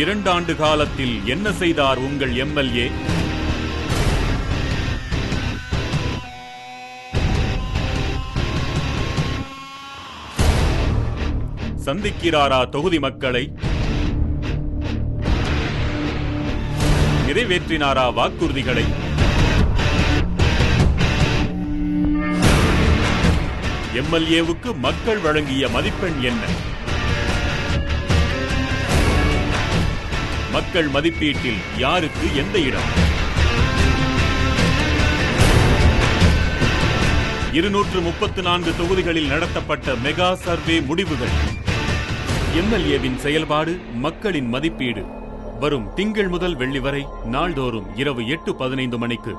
2 ஆண்டு காலத்தில் என்ன செய்தார் உங்கள் எம்எல்ஏ? சந்திக்கிறாரா தொகுதி மக்களை? நிறைவேற்றினாரா வாக்குறுதிகளை? எம்எல்ஏவுக்கு மக்கள் வழங்கிய மதிப்பெண் என்ன? மக்கள் மதிப்பீட்டில் யாருக்கு எந்த இடம்? 234 தொகுதிகளில் நடத்தப்பட்ட மெகா சர்வே முடிவுகள். எம்எல்ஏவின் செயல்பாடு, மக்களின் மதிப்பீடு. வரும் திங்கள் முதல் வெள்ளி வரை நாள்தோறும் இரவு 8:15 மணிக்கு